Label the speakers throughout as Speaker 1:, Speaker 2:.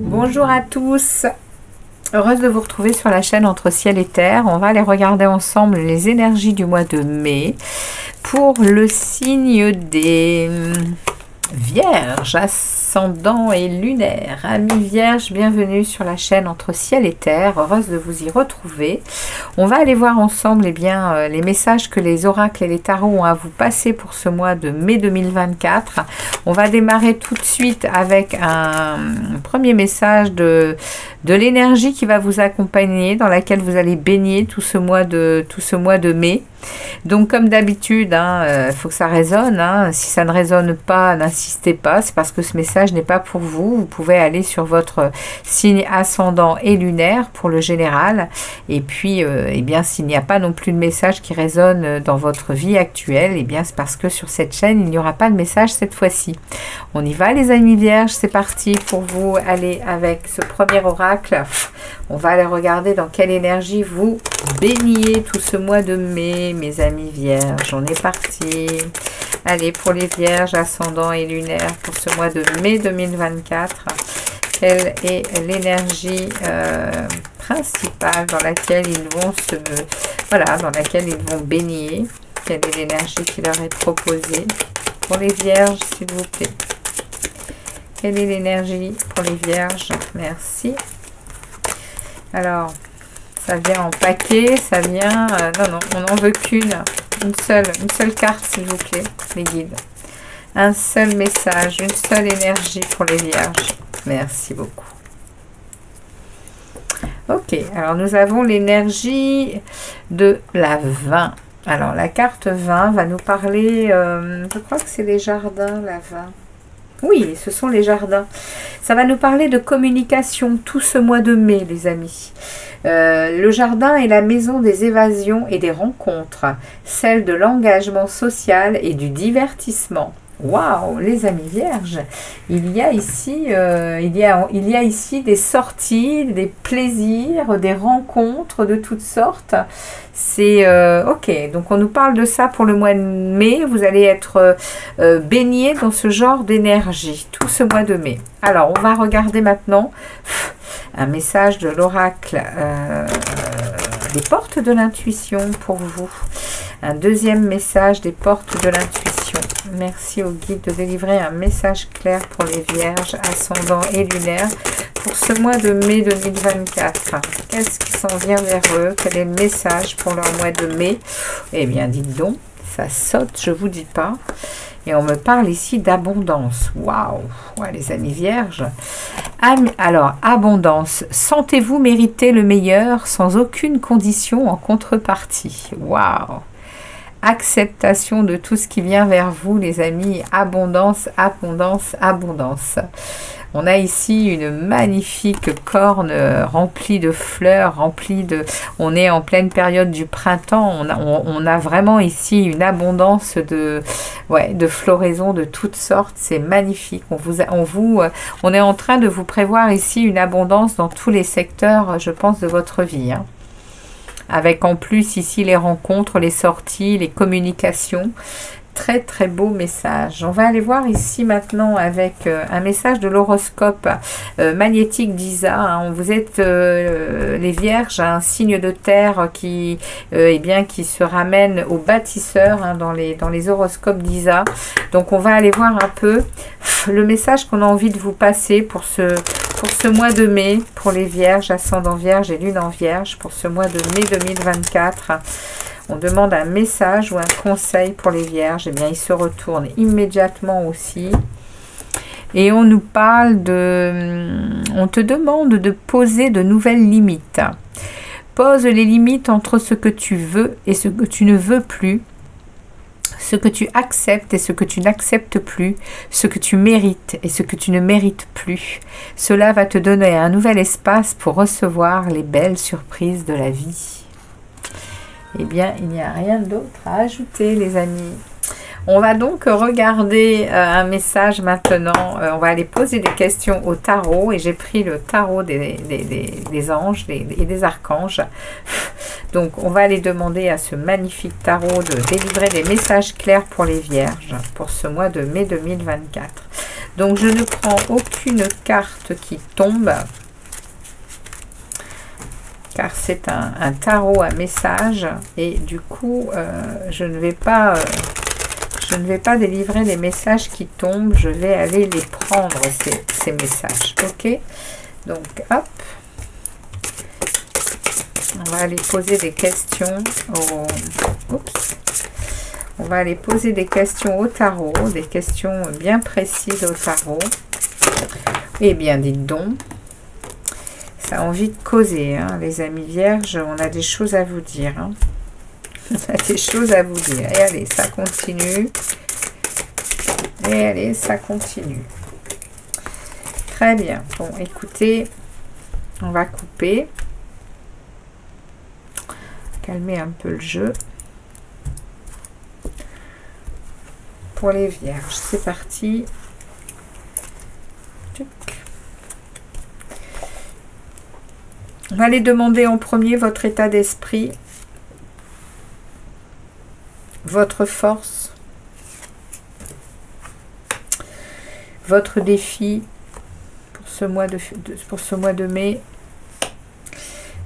Speaker 1: Bonjour à tous, heureuse de vous retrouver sur la chaîne Entre Ciel et Terre. On va aller regarder ensemble les énergies du mois de mai pour le signe des Vierges, ascendant et lunaire. Amis Vierges, bienvenue sur la chaîne Entre Ciel et Terre, heureuse de vous y retrouver. On va aller voir ensemble les messages que les oracles et les tarots ont à vous passer pour ce mois de mai 2024. On va démarrer tout de suite avec un premier message de l'énergie qui va vous accompagner, dans laquelle vous allez baigner tout ce mois de mai. Donc comme d'habitude, faut que ça résonne. Si ça ne résonne pas, n'insistez pas. C'est parce que ce message n'est pas pour vous. Vous pouvez aller sur votre signe ascendant et lunaire pour le général. Et puis, eh bien, s'il n'y a pas non plus de message qui résonne dans votre vie actuelle, eh bien, c'est parce que sur cette chaîne, il n'y aura pas de message cette fois-ci. On y va, les amis Vierges. C'est parti pour vous aller avec ce premier oracle. On va aller regarder dans quelle énergie vous baignez tout ce mois de mai, mes amis Vierges. On est parti. Allez, pour les Vierges, ascendant et lunaire, pour ce mois de mai 2024, quelle est l'énergie principale dans laquelle ils vont dans laquelle ils vont baigner? Quelle est l'énergie qui leur est proposée pour les Vierges, s'il vous plaît? Quelle est l'énergie pour les Vierges? Merci. Alors, ça vient en paquet, ça vient... non, on n'en veut qu'une. Une seule carte, s'il vous plaît, les guides. Un seul message, une seule énergie pour les Vierges. Merci beaucoup. Ok, alors nous avons l'énergie de la 20. Alors, la carte 20 va nous parler... je crois que c'est les jardins, la 20. Oui, ce sont les jardins. Ça va nous parler de communication tout ce mois de mai, les amis. Le jardin est la maison des évasions et des rencontres, celle de l'engagement social et du divertissement. Waouh, les amis Vierges, il y a ici des sorties, des plaisirs, des rencontres de toutes sortes. C'est ok, donc on nous parle de ça pour le mois de mai. Vous allez être baigné dans ce genre d'énergie tout ce mois de mai. Alors, on va regarder maintenant un message de l'oracle des portes de l'intuition pour vous. Un deuxième message des portes de l'intuition. Merci au guide de délivrer un message clair pour les Vierges, ascendants et lunaires pour ce mois de mai 2024. Qu'est-ce qui s'en vient vers eux? Quel est le message pour leur mois de mai? Eh bien, dites donc, ça saute, je vous dis pas. Et on me parle ici d'abondance. Waouh! Ouais, les amis Vierges. Alors, abondance. Sentez-vous mériter le meilleur sans aucune condition en contrepartie. Waouh! Acceptation de tout ce qui vient vers vous, les amis. Abondance, abondance, abondance. On a ici une magnifique corne remplie de fleurs, on est en pleine période du printemps. On a vraiment ici une abondance de floraison de toutes sortes. C'est magnifique. On est en train de vous prévoir ici une abondance dans tous les secteurs, je pense, de votre vie. Avec en plus ici les rencontres, les sorties, les communications. Très très beau message. On va aller voir ici maintenant avec un message de l'horoscope magnétique d'Isa. Vous êtes les Vierges, un signe de terre qui se ramène aux bâtisseurs dans les horoscopes d'Isa. Donc on va aller voir un peu le message qu'on a envie de vous passer pour ce mois de mai, pour les Vierges, ascendant Vierge et lune en Vierge, pour ce mois de mai 2024. On demande un message ou un conseil pour les Vierges. Eh bien, il se retourne immédiatement aussi. Et on nous parle on te demande de poser de nouvelles limites. Pose les limites entre ce que tu veux et ce que tu ne veux plus. Ce que tu acceptes et ce que tu n'acceptes plus. Ce que tu mérites et ce que tu ne mérites plus. Cela va te donner un nouvel espace pour recevoir les belles surprises de la vie. Eh bien, il n'y a rien d'autre à ajouter, les amis. On va donc regarder un message maintenant. On va aller poser des questions au tarot. Et j'ai pris le tarot des anges et des archanges. Donc, on va aller demander à ce magnifique tarot de délivrer des messages clairs pour les vierges pour ce mois de mai 2024. Donc, je ne prends aucune carte qui tombe, car c'est un tarot à message. Et du coup, je ne vais pas délivrer les messages qui tombent. Je vais aller les prendre, ces messages. Ok? Donc, hop. On va aller poser des questions On va aller poser des questions au tarot, des questions bien précises au tarot. Eh bien, dites donc, ça a envie de causer, hein, les amis vierges, on a des choses à vous dire. Hein. On a des choses à vous dire. Et allez, ça continue. Et allez, ça continue. Très bien. Bon, écoutez, on va couper. Calmer un peu le jeu. Pour les vierges, c'est parti. On va aller demander en premier votre état d'esprit, votre force, votre défi pour ce mois de mai.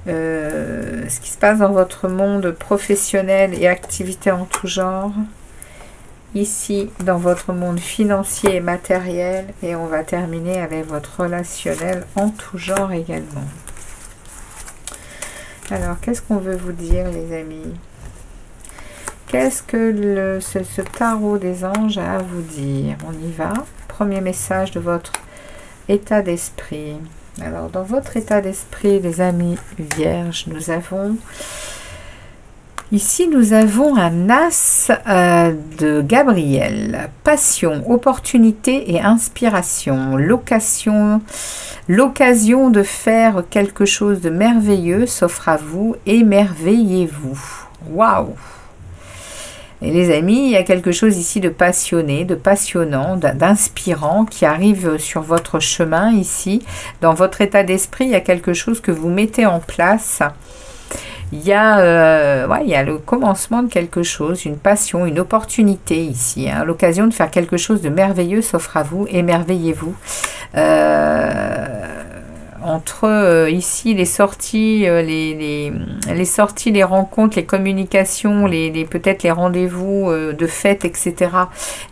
Speaker 1: Ce qui se passe dans votre monde professionnel et activités en tout genre, ici dans votre monde financier et matériel, et on va terminer avec votre relationnel en tout genre également. Alors, qu'est-ce qu'on veut vous dire, les amis? Qu'est-ce que ce tarot des anges a à vous dire? On y va. Premier message de votre état d'esprit. Alors, dans votre état d'esprit, les amis vierges, nous avons un as de Gabriel. Passion, opportunité et inspiration. L'occasion de faire quelque chose de merveilleux s'offre à vous. Émerveillez-vous. Waouh! Et les amis, il y a quelque chose ici de passionné, de passionnant, d'inspirant qui arrive sur votre chemin ici. Dans votre état d'esprit, il y a quelque chose que vous mettez en place. Il y a le commencement de quelque chose, une passion, une opportunité ici. Hein. L'occasion de faire quelque chose de merveilleux s'offre à vous. Émerveillez-vous. Entre ici les sorties, les sorties, les rencontres, les communications, peut-être les rendez-vous de fête, etc.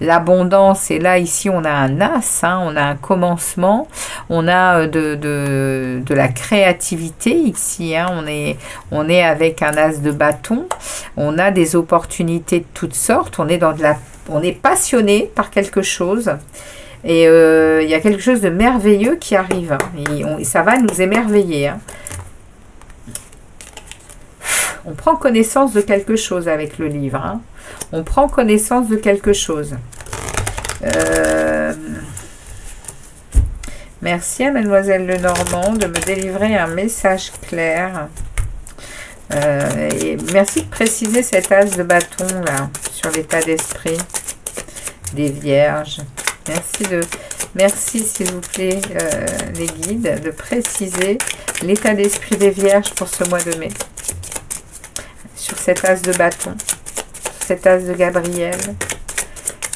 Speaker 1: L'abondance, et là ici on a un as, hein, on a un commencement, on a de la créativité ici, hein, on est avec un as de bâton, on a des opportunités de toutes sortes, on est passionné par quelque chose. Et il y a quelque chose de merveilleux qui arrive. Hein, et ça va nous émerveiller. Hein. On prend connaissance de quelque chose avec le livre. Hein. On prend connaissance de quelque chose. Merci à Mademoiselle Lenormand de me délivrer un message clair. Et merci de préciser cet as de bâton là sur l'état d'esprit des vierges. Merci s'il vous plaît les guides de préciser l'état d'esprit des vierges pour ce mois de mai. Sur cet as de bâton, cet as de Gabriel.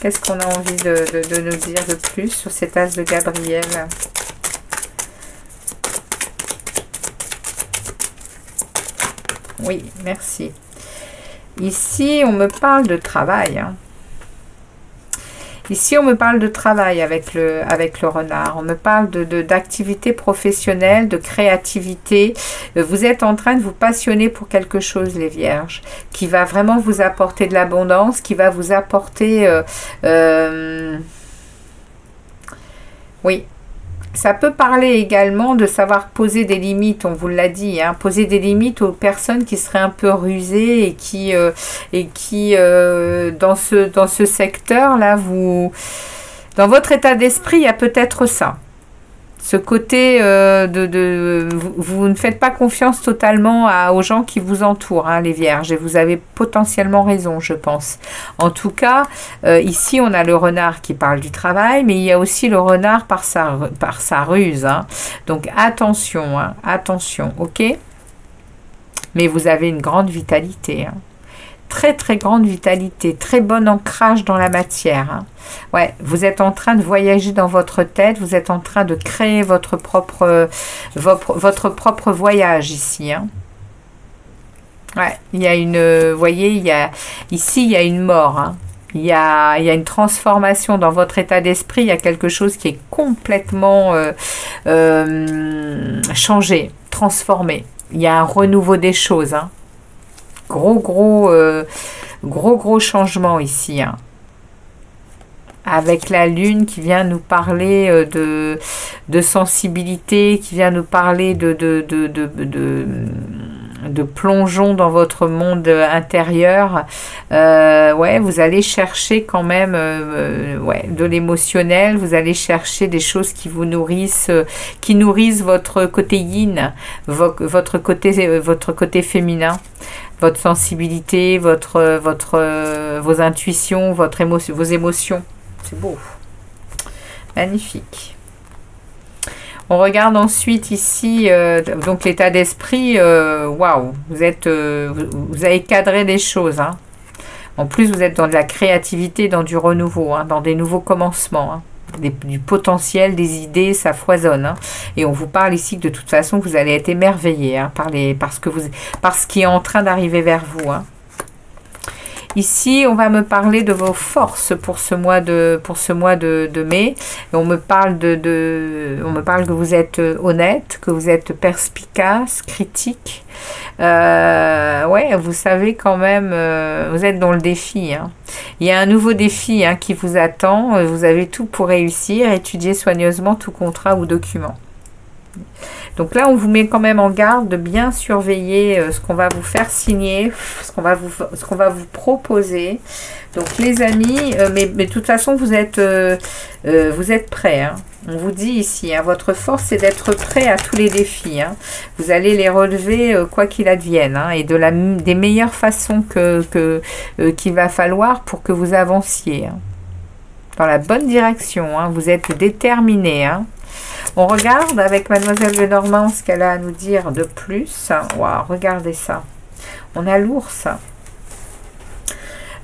Speaker 1: Qu'est-ce qu'on a envie de nous dire de plus sur cet as de Gabriel? Oui, merci. Ici, on me parle de travail. Hein. Ici, on me parle de travail avec le renard. On me parle d'activité professionnelle, de créativité. Vous êtes en train de vous passionner pour quelque chose, les vierges, qui va vraiment vous apporter de l'abondance, qui va vous apporter... oui. Ça peut parler également de savoir poser des limites, on vous l'a dit, hein, poser des limites aux personnes qui seraient un peu rusées et qui dans ce secteur-là, dans votre état d'esprit, il y a peut-être ça. Ce côté vous ne faites pas confiance totalement aux gens qui vous entourent, hein, les vierges, et vous avez potentiellement raison, je pense. En tout cas, ici, on a le renard qui parle du travail, mais il y a aussi le renard par sa ruse. Hein. Donc, attention, hein, attention, ok? Mais vous avez une grande vitalité, hein. Très très grande vitalité, très bon ancrage dans la matière. Hein. Ouais, vous êtes en train de voyager dans votre tête, vous êtes en train de créer votre propre voyage ici. Hein. Ouais, il y a une, vous voyez, ici il y a une mort. Hein. Il y a une transformation dans votre état d'esprit, il y a quelque chose qui est complètement changé, transformé. Il y a un renouveau des choses. Hein. Gros changement ici, hein. Avec la lune qui vient nous parler de sensibilité, qui vient nous parler de plongeon dans votre monde intérieur. Ouais, vous allez chercher quand même ouais, de l'émotionnel, vous allez chercher des choses qui vous nourrissent, qui nourrissent votre côté yin, votre côté féminin, votre sensibilité, vos intuitions, vos émotions. C'est beau. Magnifique. On regarde ensuite ici, donc l'état d'esprit, waouh, vous avez cadré des choses. Hein. En plus, vous êtes dans de la créativité, dans du renouveau, hein, dans des nouveaux commencements. Hein. Du potentiel, des idées, ça foisonne. Hein. Et on vous parle ici que de toute façon, vous allez être émerveillé, hein, par ce qui est en train d'arriver vers vous. Hein. Ici, on va me parler de vos forces pour ce mois de mai. Et on me parle que vous êtes honnête, que vous êtes perspicace, critique. Ouais, vous savez quand même, vous êtes dans le défi. Hein. Il y a un nouveau défi, hein, qui vous attend. Vous avez tout pour réussir. Étudiez soigneusement tout contrat ou document. Donc là, on vous met quand même en garde de bien surveiller ce qu'on va vous faire signer, ce qu'on va vous proposer. Donc les amis, mais de toute façon, vous êtes prêts. Hein. On vous dit ici, hein, votre force, c'est d'être prêt à tous les défis. Hein. Vous allez les relever quoi qu'il advienne, hein, et des meilleures façons qu'il va falloir pour que vous avanciez. Hein. Dans la bonne direction, hein. Vous êtes déterminés. Hein. On regarde avec Mademoiselle Lenormand ce qu'elle a à nous dire de plus. Waouh, regardez ça. On a l'ours.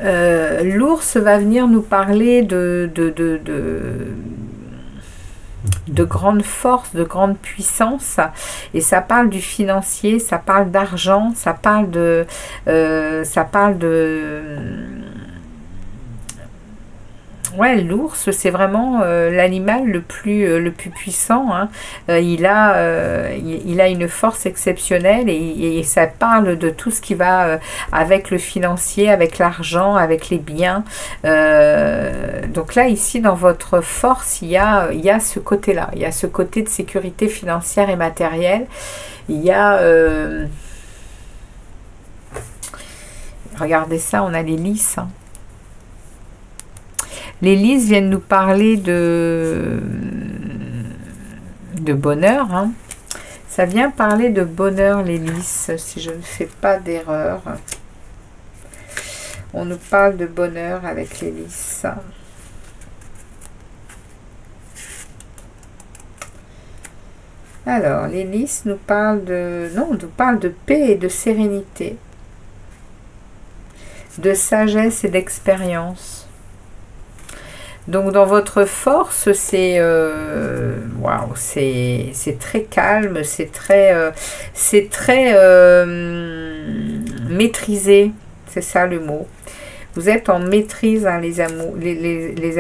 Speaker 1: L'ours va venir nous parler de grande force, de grande puissance. Et ça parle du financier, ça parle d'argent, ça parle de... Ouais, l'ours, c'est vraiment l'animal le plus puissant. Hein. Il a une force exceptionnelle et ça parle de tout ce qui va avec le financier, avec l'argent, avec les biens. Donc là, ici, dans votre force, il y a ce côté-là. Il y a ce côté de sécurité financière et matérielle. Il y a... regardez ça, on a les lys. Hein. Les lys viennent nous parler de bonheur. Hein. Ça vient parler de bonheur, les lys, si je ne fais pas d'erreur. On nous parle de bonheur avec les lys. Alors, les lys nous parlent de paix et de sérénité, de sagesse et d'expérience. Donc dans votre force, c'est waouh, c'est très calme, c'est très maîtrisé, c'est ça le mot. Vous êtes en maîtrise, hein, les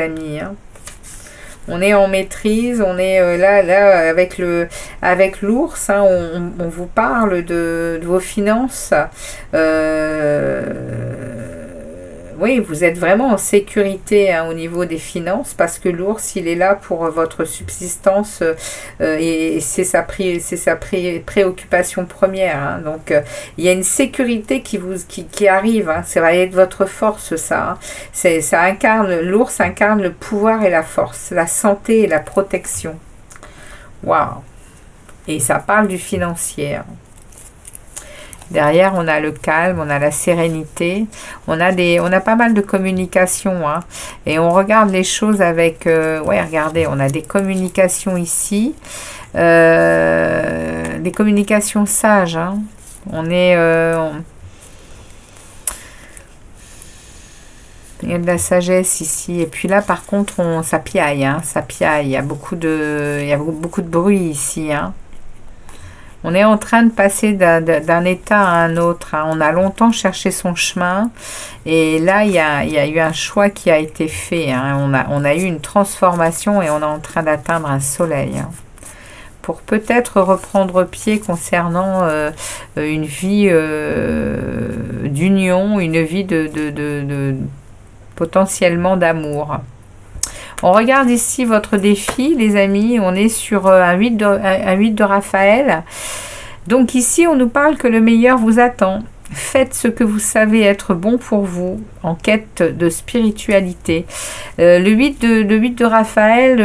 Speaker 1: amis. Hein. On est en maîtrise, on est là avec l'ours, hein, on vous parle de vos finances. Oui, vous êtes vraiment en sécurité, hein, au niveau des finances, parce que l'ours, il est là pour votre subsistance et c'est sa préoccupation première. Hein. Donc, il y a une sécurité qui arrive. Hein. Ça va être votre force, ça. Hein. L'ours incarne le pouvoir et la force, la santé et la protection. Waouh! Et ça parle du financier. Derrière, on a le calme, on a la sérénité, on a pas mal de communication, hein, et on regarde les choses avec... ouais, regardez, on a des communications ici, des communications sages, hein. On est... il y a de la sagesse ici. Et puis là, par contre, ça piaille, hein, ça piaille. Il y a beaucoup de bruit ici, hein. On est en train de passer d'un état à un autre, hein. On a longtemps cherché son chemin. Et là, il y a eu un choix qui a été fait, hein. On a eu une transformation et on est en train d'atteindre un soleil, hein, pour peut-être reprendre pied concernant une vie d'union, une vie potentiellement d'amour. On regarde ici votre défi, les amis. On est sur un 8 de Raphaël. Donc ici, on nous parle que le meilleur vous attend. Faites ce que vous savez être bon pour vous, en quête de spiritualité. Le 8 de Raphaël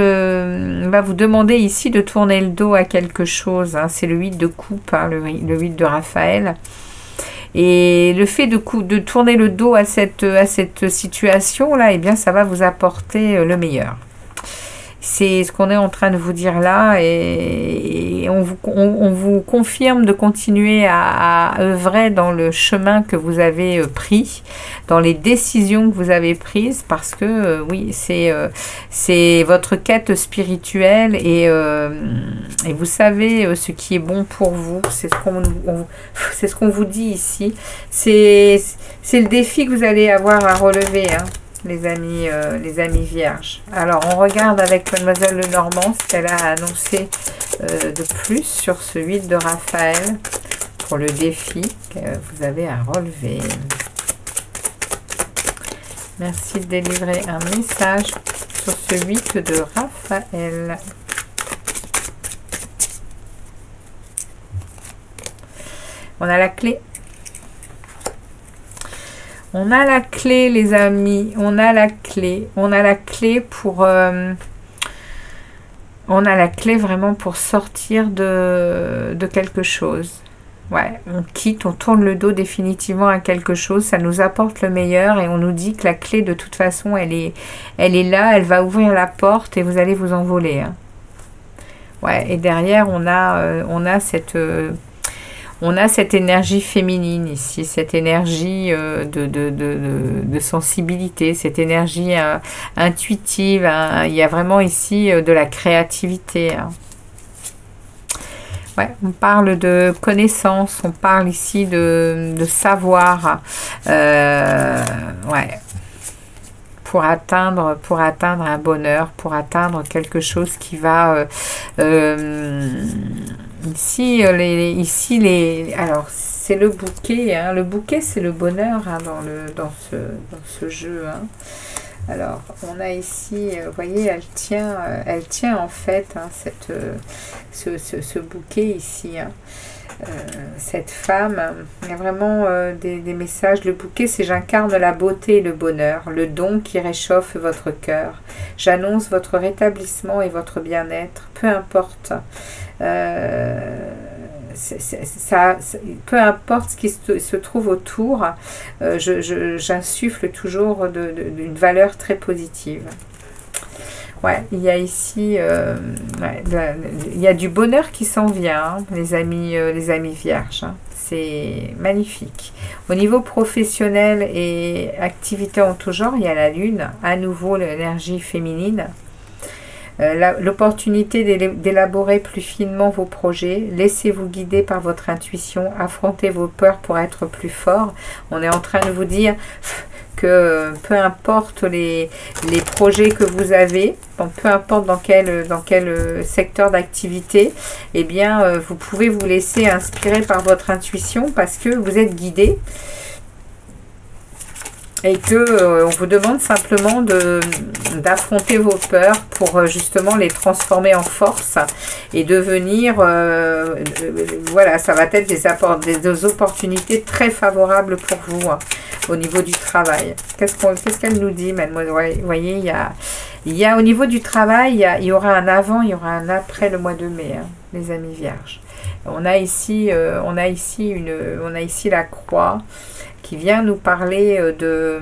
Speaker 1: va vous demander ici de tourner le dos à quelque chose, hein. C'est le 8 de coupe, hein, le 8 de Raphaël. Et le fait de tourner le dos à cette situation-là, eh bien, ça va vous apporter le meilleur. C'est ce qu'on est en train de vous dire là, et on vous confirme de continuer à œuvrer dans le chemin que vous avez pris, dans les décisions que vous avez prises, parce que oui, c'est votre quête spirituelle, et vous savez ce qui est bon pour vous. C'est ce qu'on vous dit ici. C'est le défi que vous allez avoir à relever, hein, les amis vierges. Alors, on regarde avec Mademoiselle Lenormand ce qu'elle a annoncé de plus sur ce 8 de Raphaël pour le défi que vous avez à relever. Merci de délivrer un message sur ce 8 de Raphaël. On a la clé. On a la clé, les amis. On a la clé. On a la clé pour... on a la clé vraiment pour sortir de quelque chose. Ouais, on quitte, on tourne le dos définitivement à quelque chose. Ça nous apporte le meilleur et on nous dit que la clé, de toute façon, elle est là. Elle va ouvrir la porte et vous allez vous envoler, hein. Ouais, et derrière, on a cette énergie féminine ici, cette énergie de sensibilité, cette énergie intuitive, hein. Il y a vraiment ici de la créativité, hein. Ouais, on parle de connaissance, on parle ici de savoir, ouais, pour atteindre un bonheur, pour atteindre quelque chose qui va... ici, alors, c'est le bouquet, hein. Le bouquet, c'est le bonheur, hein, dans ce jeu, hein. Alors, on a ici, vous voyez, elle tient en fait, hein, ce bouquet ici, hein. Cette femme, il y a vraiment des messages. Le bouquet, c'est: j'incarne la beauté et le bonheur, le don qui réchauffe votre cœur. J'annonce votre rétablissement et votre bien-être, peu importe. Peu importe ce qui se trouve autour, j'insuffle toujours d'une valeur très positive. Ouais, il y a ici, ouais, il y a du bonheur qui s'en vient, hein, les amis vierges, hein. C'est magnifique. Au niveau professionnel et activité en tout genre, il y a la lune, à nouveau l'énergie féminine. L'opportunité d'élaborer plus finement vos projets. Laissez-vous guider par votre intuition. Affrontez vos peurs pour être plus fort. On est en train de vous dire que peu importe les projets que vous avez, peu importe dans quel secteur d'activité, eh bien, vous pouvez vous laisser inspirer par votre intuition parce que vous êtes guidé. Et que on vous demande simplement d'affronter vos peurs pour justement les transformer en force et devenir, voilà, ça va être des opportunités très favorables pour vous, hein, au niveau du travail. Qu'est-ce qu'elle nous dit, mademoiselle? Vous voyez, il Il y a au niveau du travail, il y aura un avant, il y aura un après le mois de mai, hein, les amis vierges. On a ici la croix qui vient nous parler de...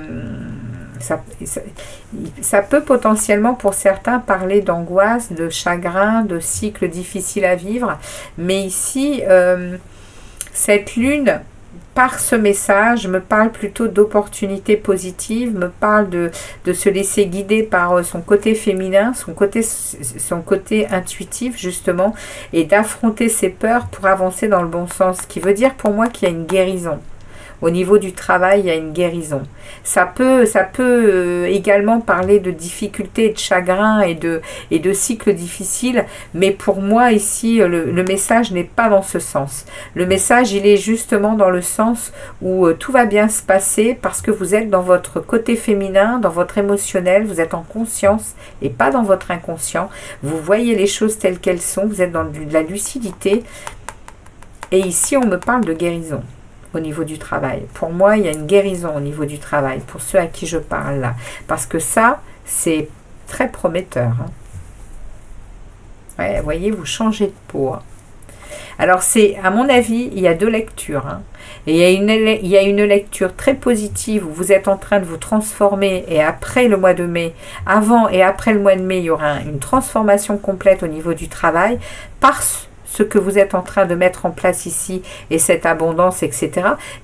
Speaker 1: Ça peut potentiellement pour certains parler d'angoisse, de chagrin, de cycle difficile à vivre. Mais ici, cette lune, par ce message, me parle plutôt d'opportunités positives, me parle de se laisser guider par son côté féminin, son côté intuitif justement, et d'affronter ses peurs pour avancer dans le bon sens. Ce qui veut dire pour moi qu'il y a une guérison. Au niveau du travail, il y a une guérison. Ça peut également parler de difficultés, de chagrin et de cycles difficiles. Mais pour moi, ici, le message n'est pas dans ce sens. Le message, il est justement dans le sens où tout va bien se passer parce que vous êtes dans votre côté féminin, dans votre émotionnel, vous êtes en conscience et pas dans votre inconscient. Vous voyez les choses telles qu'elles sont, vous êtes dans de la lucidité. Et ici, on me parle de guérison. Au niveau du travail. Pour moi, il y a une guérison au niveau du travail, pour ceux à qui je parle là. Parce que ça, c'est très prometteur. Hein. Ouais, vous voyez, vous changez de peau. Hein. Alors, c'est, à mon avis, il y a deux lectures. Hein. Et il y a une lecture très positive où vous êtes en train de vous transformer et après le mois de mai, avant et après le mois de mai, il y aura une transformation complète au niveau du travail parce ce que vous êtes en train de mettre en place ici et cette abondance, etc.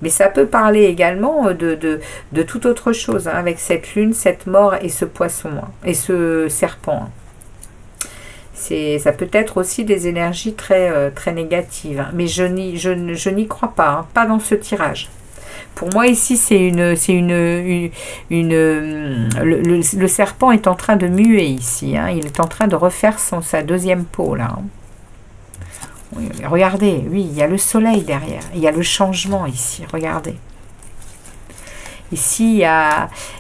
Speaker 1: Mais ça peut parler également de toute autre chose, hein, avec cette lune, cette mort et ce poisson, hein, et ce serpent. Hein. Ça peut être aussi des énergies très, très négatives, hein, mais je n'y crois pas, hein, pas dans ce tirage. Pour moi ici, le serpent est en train de muer ici, hein, il est en train de refaire sa deuxième peau là. Hein. Regardez, oui, il y a le soleil derrière, il y a le changement ici, regardez. Ici,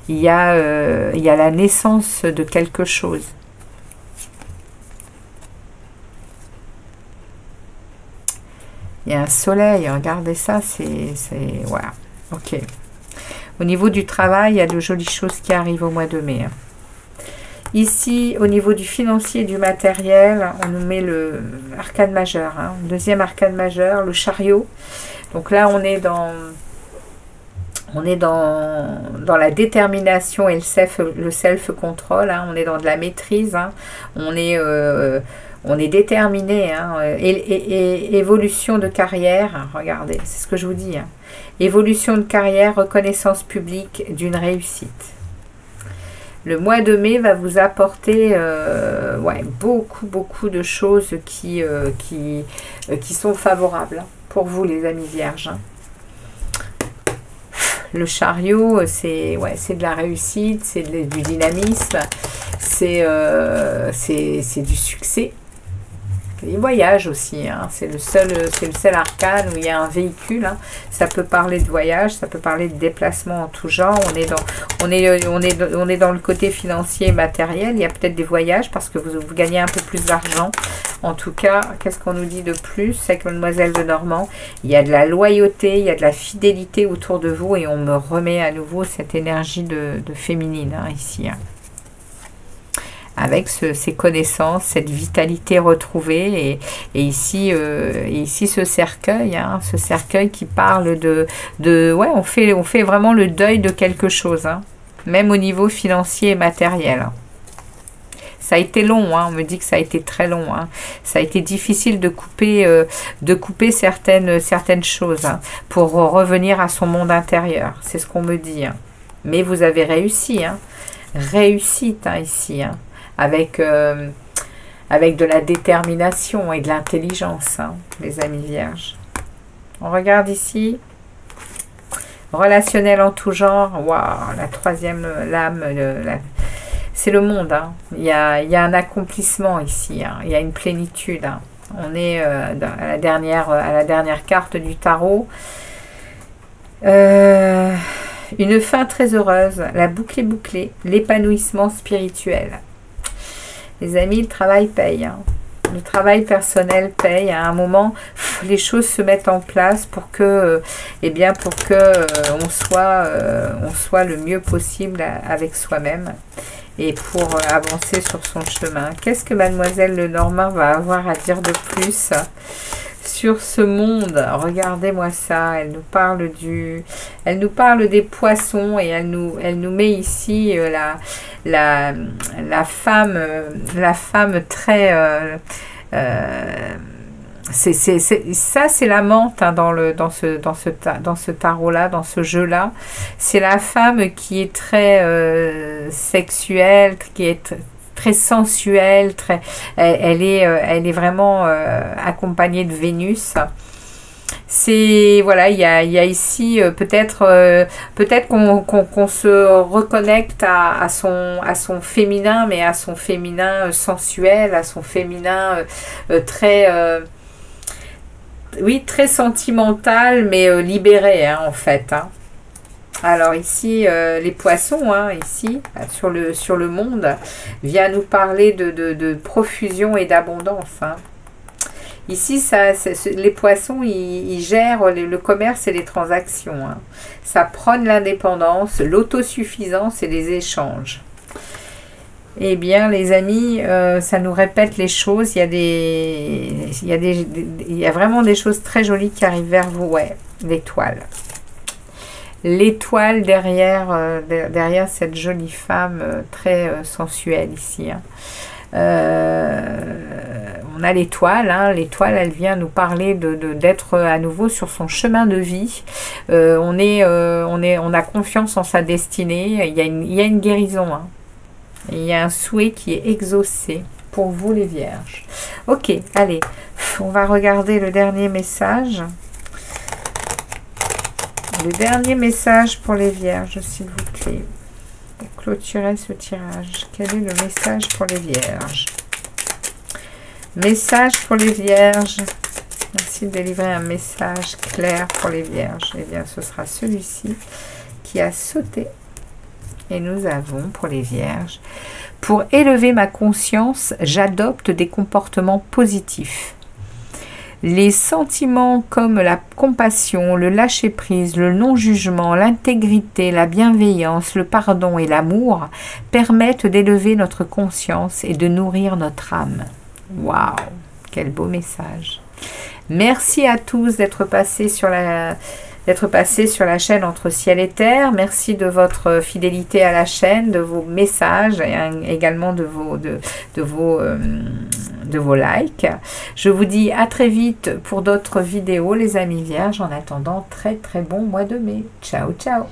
Speaker 1: il y a la naissance de quelque chose. Il y a un soleil, regardez ça, voilà, ok. Au niveau du travail, il y a de jolies choses qui arrivent au mois de mai. Hein. Ici, au niveau du financier et du matériel, on nous met l'arcane majeur. Hein. Deuxième arcane majeur, le chariot. Donc là, on est dans la détermination et le self-control. Hein. On est dans de la maîtrise. Hein. On est déterminé. Hein. Et évolution de carrière. Hein. Regardez, c'est ce que je vous dis. Hein. Évolution de carrière, reconnaissance publique d'une réussite. Le mois de mai va vous apporter beaucoup de choses qui sont favorables pour vous, les amis vierges. Le chariot, c'est de la réussite, c'est du dynamisme, c'est du succès. Les voyages aussi, hein. C'est le seul arcane où il y a un véhicule. Hein. Ça peut parler de voyage, ça peut parler de déplacement en tout genre. On est dans le côté financier et matériel. Il y a peut-être des voyages parce que vous gagnez un peu plus d'argent. En tout cas, qu'est-ce qu'on nous dit de plus avec Mademoiselle de Normand? Il y a de la loyauté, il y a de la fidélité autour de vous et on me remet à nouveau cette énergie de féminine hein, ici. Hein. Avec ces connaissances, cette vitalité retrouvée et ici ce cercueil, hein, ce cercueil qui parle on fait vraiment le deuil de quelque chose, hein, même au niveau financier et matériel. Ça a été long, hein, on me dit que ça a été très long, hein. Ça a été difficile de couper certaines choses hein, pour revenir à son monde intérieur, c'est ce qu'on me dit. Hein. Mais vous avez réussi, hein, réussite hein, ici, hein. Avec de la détermination et de l'intelligence, hein, les amis vierges. On regarde ici. Relationnel en tout genre. Waouh, la troisième lame. C'est le monde. Hein. Il y a un accomplissement ici. Hein. Il y a une plénitude. Hein. On est à la dernière carte du tarot. Une fin très heureuse. La boucle est bouclée. L'épanouissement spirituel. Les amis, le travail paye. Hein. Le travail personnel paye. À un moment, les choses se mettent en place pour que, on soit le mieux possible avec soi-même. et pour avancer sur son chemin. Qu'est-ce que Mademoiselle Lenormand va avoir à dire de plus sur ce monde? Regardez-moi ça. Elle nous parle des poissons et elle nous met ici la femme très ça c'est la menthe, hein, dans ce tarot là, dans ce jeu là. C'est la femme qui est très sexuelle, qui est très sensuelle, elle est vraiment accompagnée de Vénus. C'est voilà, il y a ici peut-être qu'on se reconnecte à son féminin, mais à son féminin sensuel, à son féminin très oui, très sentimental, mais libéré, hein, en fait, hein. Alors ici, les poissons, hein, ici, sur le monde, vient nous parler de profusion et d'abondance, hein. Ici, les poissons, ils gèrent le commerce et les transactions, hein. Ça prône l'indépendance, l'autosuffisance et les échanges. Eh bien, les amis, ça nous répète les choses. Il y a vraiment des choses très jolies qui arrivent vers vous. Ouais, l'étoile. L'étoile derrière cette jolie femme très sensuelle ici, hein. On a l'étoile, hein. L'étoile, elle vient nous parler d'être à nouveau sur son chemin de vie. On a confiance en sa destinée. Il y a une guérison, hein. Il y a un souhait qui est exaucé pour vous les vierges. Ok, allez, on va regarder le dernier message. Le dernier message pour les vierges, s'il vous plaît. Pour clôturer ce tirage, quel est le message pour les vierges? Message pour les vierges. Merci de délivrer un message clair pour les vierges. Eh bien, ce sera celui-ci qui a sauté. Et nous avons pour les vierges: pour élever ma conscience, j'adopte des comportements positifs. Les sentiments comme la compassion, le lâcher-prise, le non-jugement, l'intégrité, la bienveillance, le pardon et l'amour permettent d'élever notre conscience et de nourrir notre âme. Waouh, quel beau message! Merci à tous d'être passés sur la chaîne Entre Ciel et Terre. Merci de votre fidélité à la chaîne, de vos messages et également de vos likes. Je vous dis à très vite pour d'autres vidéos, les amis vierges. En attendant, très très bon mois de mai. Ciao, ciao!